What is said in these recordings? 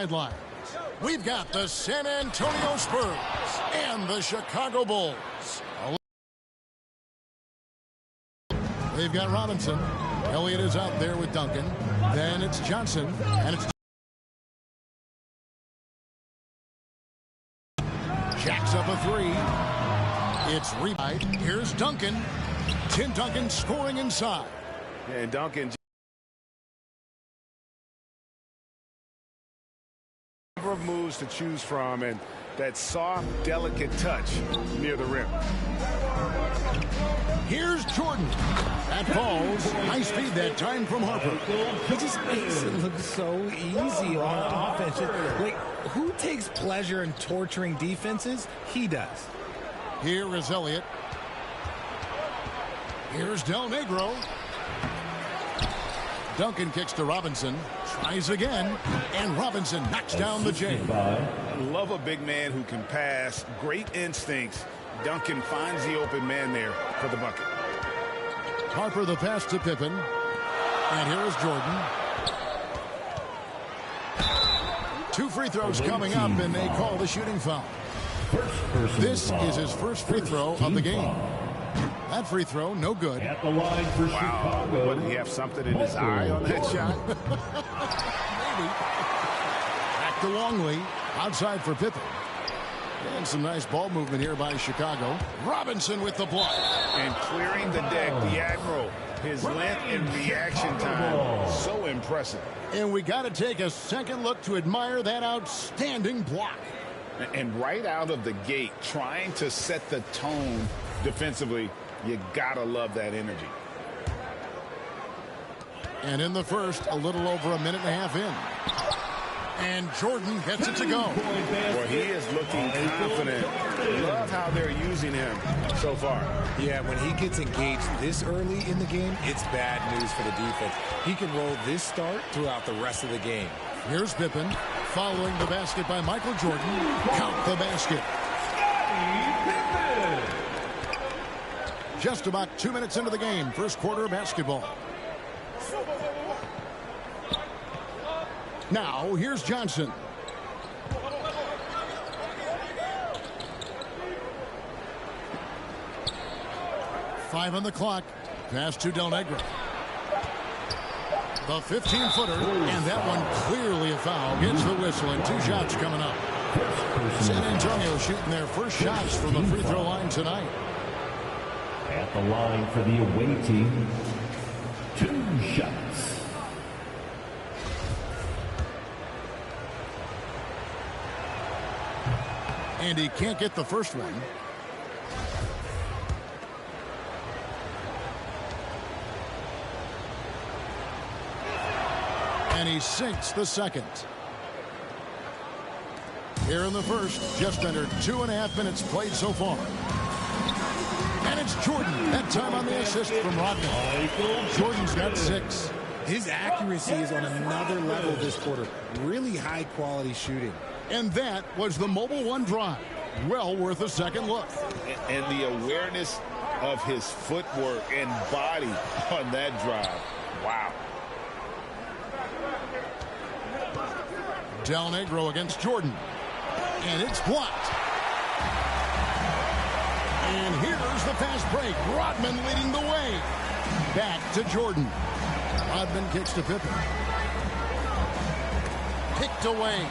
sidelines. We've got the San Antonio Spurs and the Chicago Bulls. They've got Robinson. Elliott is out there with Duncan. Then it's Johnson. And it's jacks up a three. It's rebound. Here's Duncan. Tim Duncan scoring inside. And Duncan, number of moves to choose from, and that soft, delicate touch near the rim. Here's Jordan. That falls. High speed that time from Harper. He just makes it look so easy on offense. Like, who takes pleasure in torturing defenses? He does. Here is Elliott. Here's Del Negro. Duncan kicks to Robinson. Tries again. And Robinson knocks down the J. I love a big man who can pass. Great instincts. Duncan finds the open man there for the bucket. Harper the pass to Pippen. And here is Jordan. 2 free throws coming up, and they call the shooting foul. This is his first free throw of the game. That free throw, no good. At the line for Chicago. What, did he have something in his eye on that shot? Maybe. Back to Longley. Outside for Pippen. And some nice ball movement here by Chicago. Robinson with the block. And clearing the deck, the Admiral. His length and reaction time, so impressive. And we got to take a second look to admire that outstanding block. And right out of the gate, trying to set the tone defensively, you got to love that energy. And in the first, a little over a minute and a half in. And Jordan gets it to go. Well, he is looking confident. Love how they're using him so far. Yeah, when he gets engaged this early in the game, it's bad news for the defense. He can roll this start throughout the rest of the game. Here's Pippen. Following the basket by Michael Jordan. Count the basket. Just about 2 minutes into the game. First quarter of basketball. Now, here's Johnson. Five on the clock. Pass to Del Negro. The 15-footer, and that one clearly a foul. Gets the whistle, and 2 shots coming up. San Antonio shooting their first shots from the free throw line tonight. At the line for the away team, 2 shots. And he can't get the first one. And he sinks the second. Here in the first, just under 2.5 minutes played so far. And it's Jordan. That time on the assist from Rodman. Jordan's got 6. His accuracy is on another level this quarter. Really high quality shooting. And that was the Mobile One drive. Well worth a second look. And the awareness of his footwork and body on that drive. Wow. Del Negro against Jordan. And it's blocked. And here's the fast break. Rodman leading the way. Back to Jordan. Rodman kicks to Pippen. Picked away.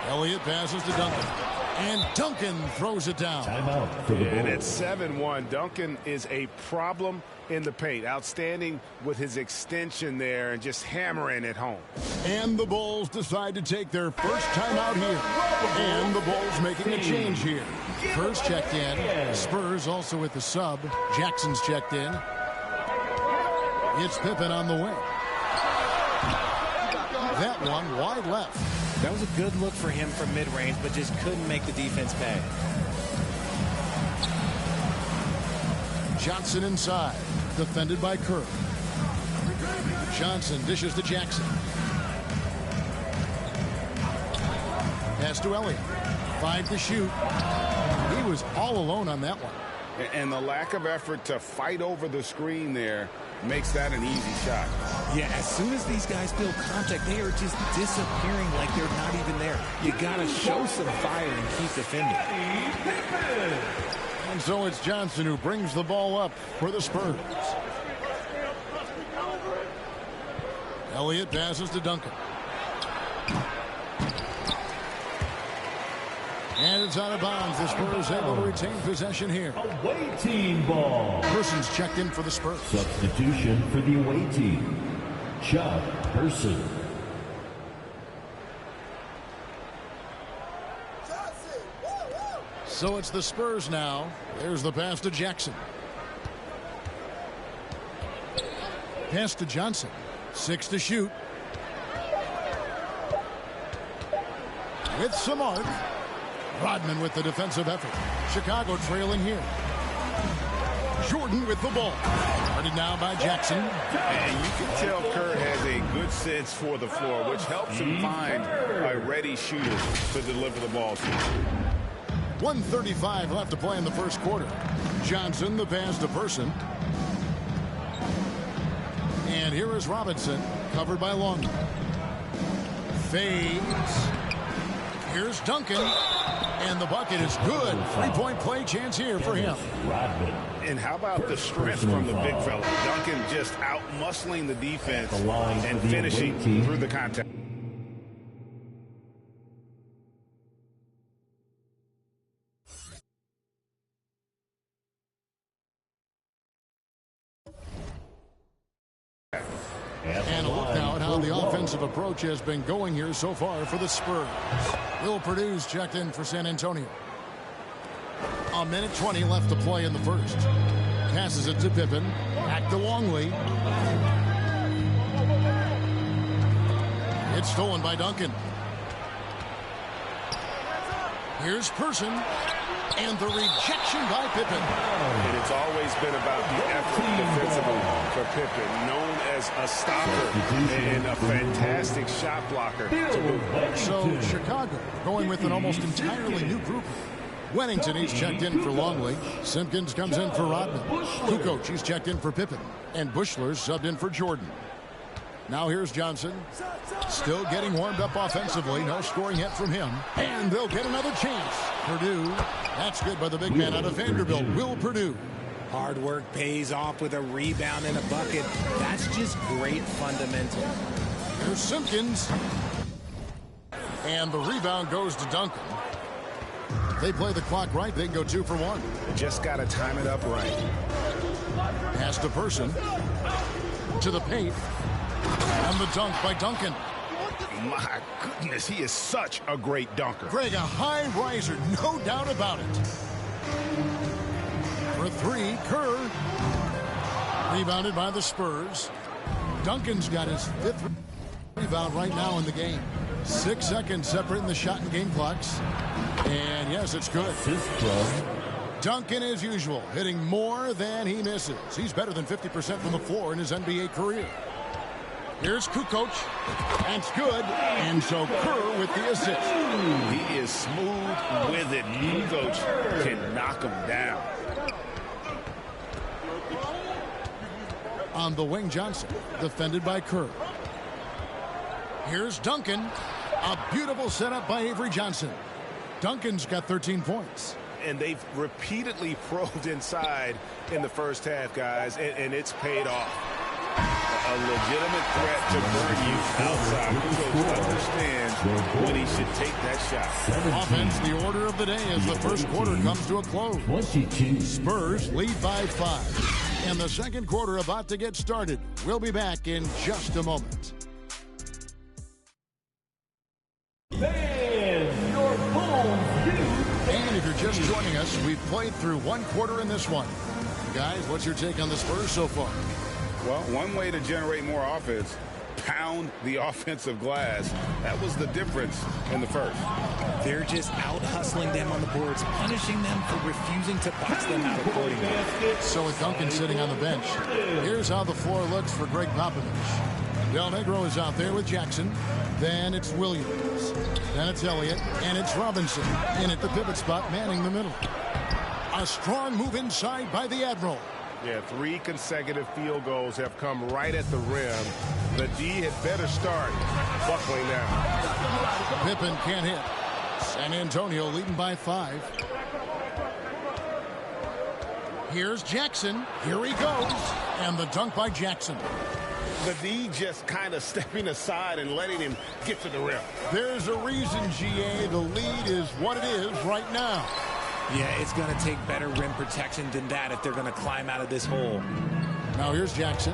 Elliott passes to Duncan. And Duncan throws it down. Timeout for the Bulls. And it's 7-1. Duncan is a problem in the paint. Outstanding with his extension there and just hammering it home. And the Bulls decide to take their first timeout here. And the Bulls making a change here. First checked in. Spurs also with the sub. Jackson's checked in. It's Pippen on the wing. That one wide left. That was a good look for him from mid-range, but just couldn't make the defense pay. Johnson inside. Defended by Kerr. Johnson dishes to Jackson. Pass to Elliott. 5 to shoot. He was all alone on that one. And the lack of effort to fight over the screen there makes that an easy shot. Yeah, as soon as these guys feel contact, they are just disappearing like they're not even there. You got to show some fire and keep defending. And so it's Johnson who brings the ball up for the Spurs. Elliott passes to Duncan. And it's out of bounds. The Spurs able to retain possession here. Away team ball. Person's checked in for the Spurs. Substitution for the away team. Chuck Person. So it's the Spurs now. There's the pass to Jackson. Pass to Johnson. 6 to shoot. With some arc. Rodman with the defensive effort. Chicago trailing here. Jordan with the ball. Guarded now by Jackson. And you can tell Kerr has a good sense for the floor, which helps him find a ready shooter to deliver the ball to. 1:35 left to play in the first quarter. Johnson, the pass to Person. And here is Robinson, covered by Long. Fades. Here's Duncan. And the bucket is good. Three-point play chance here for him. And how about the strength from the big fella? Duncan just out-muscling the defense and finishing through the contact. And a look now at how the offensive approach has been going here so far for the Spurs. Will Purdue's checked in for San Antonio. A minute 20 left to play in the first. Passes it to Pippen. Back to Longley. It's stolen by Duncan. Here's Person. And the rejection by Pippen. And it's always been about the effort defensively for Pippen, known as a stopper and a fantastic shot blocker. So Chicago going with an almost entirely new group. Wennington, he's checked in for Longley. Simpkins comes in for Rodman. Kukoc, he's checked in for Pippen. And Bushler's subbed in for Jordan. Now here's Johnson. Still getting warmed up offensively. No scoring yet from him. And they'll get another chance. Purdue. That's good by the big man out of Vanderbilt, Will Purdue. Hard work pays off with a rebound and a bucket. That's just great fundamental. Here's Simpkins. And the rebound goes to Duncan. They play the clock right. They can go 2 for 1. Just got to time it up right. Pass to Person. To the paint. And the dunk by Duncan. My goodness, he is such a great dunker. Greg, a high riser, no doubt about it. For 3, Kerr. Rebounded by the Spurs. Duncan's got his 5th rebound right now in the game. 6 seconds separating the shot and game clocks. And yes, it's good. Duncan, as usual, hitting more than he misses. He's better than 50% from the floor in his NBA career. Here's Kukoc, and it's good, and so Kerr with the assist. He is smooth with it. Kukoc can knock him down. On the wing, Johnson, defended by Kerr. Here's Duncan, a beautiful setup by Avery Johnson. Duncan's got 13 points. And they've repeatedly probed inside in the first half, guys, and it's paid off. A legitimate threat to burn you outside. Kukoc understands when he should take that shot. Offense, the order of the day as the first quarter comes to a close. 22. Spurs lead by 5. And the second quarter about to get started. We'll be back in just a moment. And if you're just joining us, we've played through 1 quarter in this one. Guys, what's your take on the Spurs so far? Well, one way to generate more offense, pound the offensive glass. That was the difference in the first. They're just out-hustling them on the boards, punishing them for refusing to box them out accordingly. So with Duncan sitting on the bench, here's how the floor looks for Greg Popovich. Del Negro is out there with Jackson. Then it's Williams. Then it's Elliott. And it's Robinson. In at the pivot spot, manning the middle. A strong move inside by the Admiral. Yeah, 3 consecutive field goals have come right at the rim. The D had better start buckling now. Pippen can't hit. San Antonio leading by 5. Here's Jackson. Here he goes. And the dunk by Jackson. The D just kind of stepping aside and letting him get to the rim. There's a reason, GA. The lead is what it is right now. Yeah, it's going to take better rim protection than that if they're going to climb out of this hole. Now here's Jackson.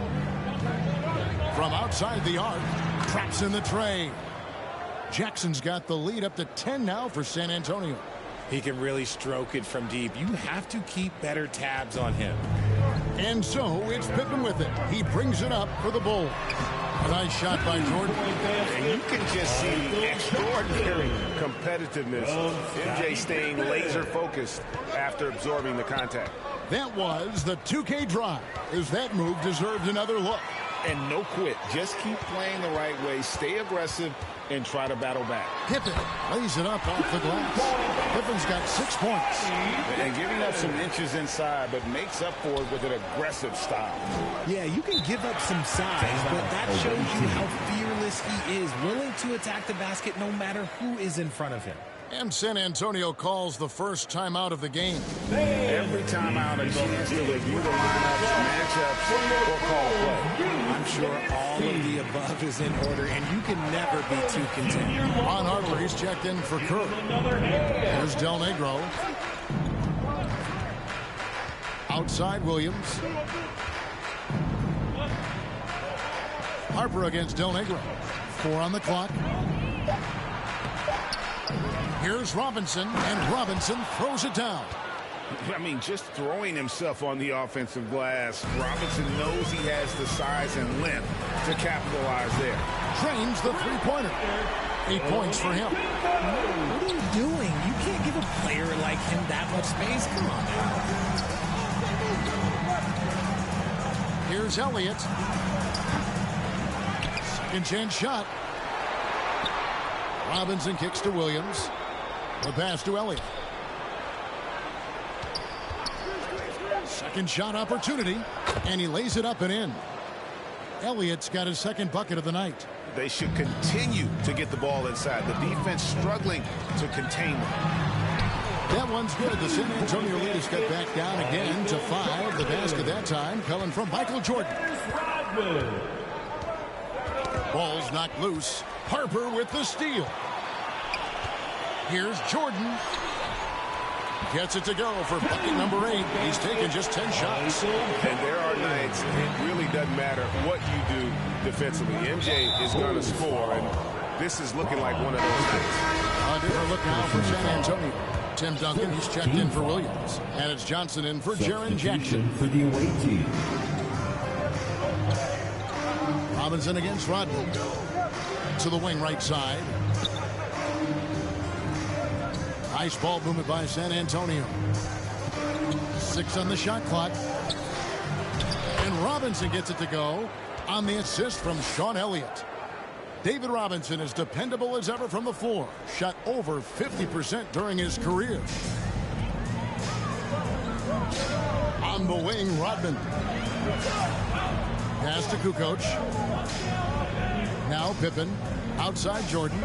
From outside the arc, traps in the tray. Jackson's got the lead up to 10 now for San Antonio. He can really stroke it from deep. You have to keep better tabs on him. And so it's Pippen with it. He brings it up for the Bulls. A nice shot by Jordan. And you can just see the extraordinary competitiveness. MJ staying laser focused after absorbing the contact. That was the 2K drive, as that move deserved another look. And no quit. Just keep playing the right way. Stay aggressive and try to battle back. Pippen lays it up off the glass. Pippen's got 6 points. And giving up some inches inside, but makes up for it with an aggressive style. Yeah, you can give up some size, but that shows you how fearless he is, willing to attack the basket no matter who is in front of him. And San Antonio calls the first timeout of the game. Every timeout, a chance to review the lineups, matchups, or call play. I'm sure all of the above is in order, and you can never be too content. Ron Harper, he's checked in for Kerr. Here's Del Negro. Outside Williams. Harper against Del Negro. 4 on the clock. Here's Robinson, and Robinson throws it down. I mean, just throwing himself on the offensive glass. Robinson knows he has the size and length to capitalize there. Drains the three-pointer. 8 points for him. What are you doing? You can't give a player like him that much space. Come on now. Here's Elliott. Second chance shot. Robinson kicks to Williams. The pass to Elliott. Second shot opportunity, and he lays it up and in. Elliott's got his second bucket of the night. They should continue to get the ball inside. The defense struggling to contain them. That one's good. The San Antonio lead has got back down again to 5. The basket that time coming from Michael Jordan. Ball's knocked loose. Harper with the steal. Here's Jordan. Gets it to go for bucket number 8. He's taken just 10 shots. And there are nights it really doesn't matter what you do defensively. MJ is going to score, and this is looking like one of those nights. A different look now for San Antonio. Tim Duncan, he's checked in for Williams. And it's Johnson in for Jaren Jackson. For the away team. Robinson against Rodman. To the wing right side. Nice ball movement by San Antonio. 6 on the shot clock. And Robinson gets it to go on the assist from Sean Elliott. David Robinson is dependable as ever from the floor. Shot over 50% during his career. On the wing, Rodman. Pass to Kukoc. Now Pippen. Outside Jordan.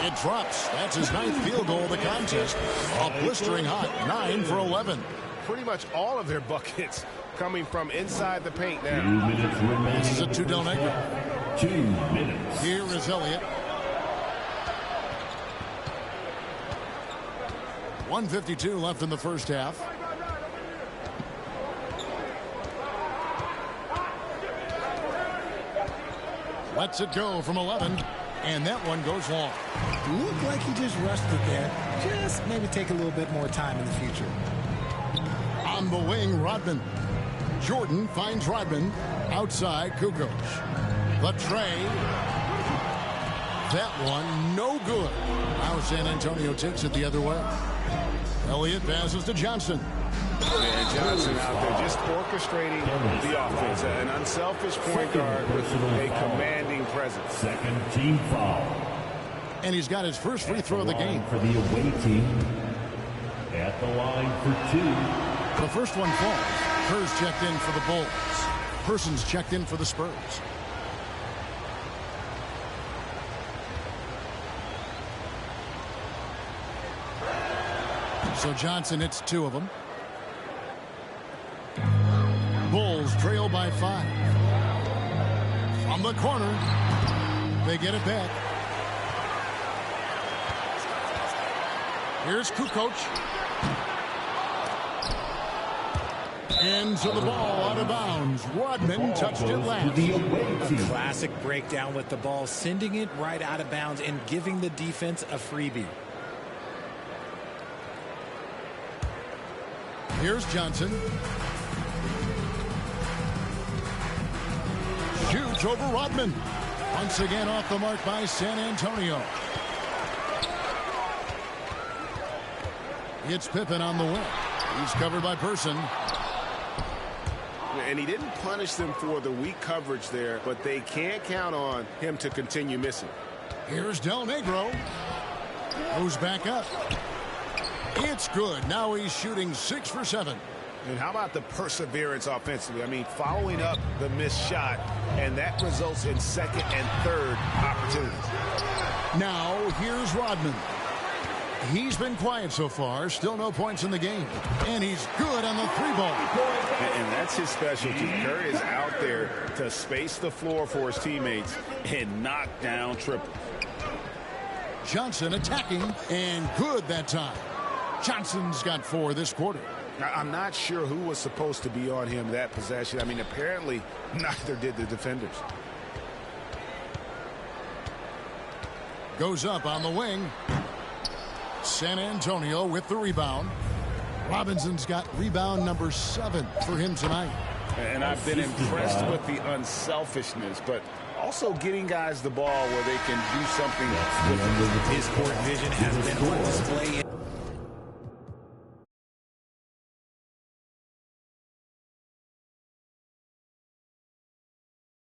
It drops. That's his 9th field goal of the contest. A blistering hot 9 for 11. Pretty much all of their buckets coming from inside the paint 2 now. minutes remaining. This is a 2 Del Negro. 2 minutes. Here is Elliott. 1:52 left in the first half. Lets it go from 11. And that one goes long. Looked like he just rushed it there. Just maybe take a little bit more time in the future. On the wing, Rodman. Jordan finds Rodman. Outside, Kukoc. The tray. That one, no good. Now San Antonio takes it the other way. Elliott passes to Johnson. And Johnson out there just orchestrating the offense. An unselfish point guard with a commanding presence. Second team foul. And he's got his first free throw of the game. For the away team. At the line for 2. The first one falls. Kerr's checked in for the Bulls. Person's checked in for the Spurs. So Johnson hits 2 of them. Bulls trail by 5. From the corner, they get it back. Here's Kukoc. Into the ball, out of bounds. Rodman touched it last. A classic breakdown with the ball, sending it right out of bounds and giving the defense a freebie. Here's Johnson. Shoots over Rodman. Once again off the mark by San Antonio. It's Pippen on the wing. He's covered by Person. And he didn't punish them for the weak coverage there, but they can't count on him to continue missing. Here's Del Negro. Goes back up. It's good. Now he's shooting 6 for 7. And how about the perseverance offensively? I mean, following up the missed shot, and that results in second and third opportunities. Now here's Rodman. He's been quiet so far. Still no points in the game. And he's good on the 3-ball. And that's his specialty. Curry is out there to space the floor for his teammates and knock down triples. Johnson attacking, and good that time. Johnson's got 4 this quarter. Now, I'm not sure who was supposed to be on him that possession. I mean, apparently neither did the defenders. Goes up on the wing. San Antonio with the rebound. Robinson's got rebound number 7 for him tonight. And I've been impressed with the unselfishness, but also getting guys the ball where they can do something with it. His court vision has been on display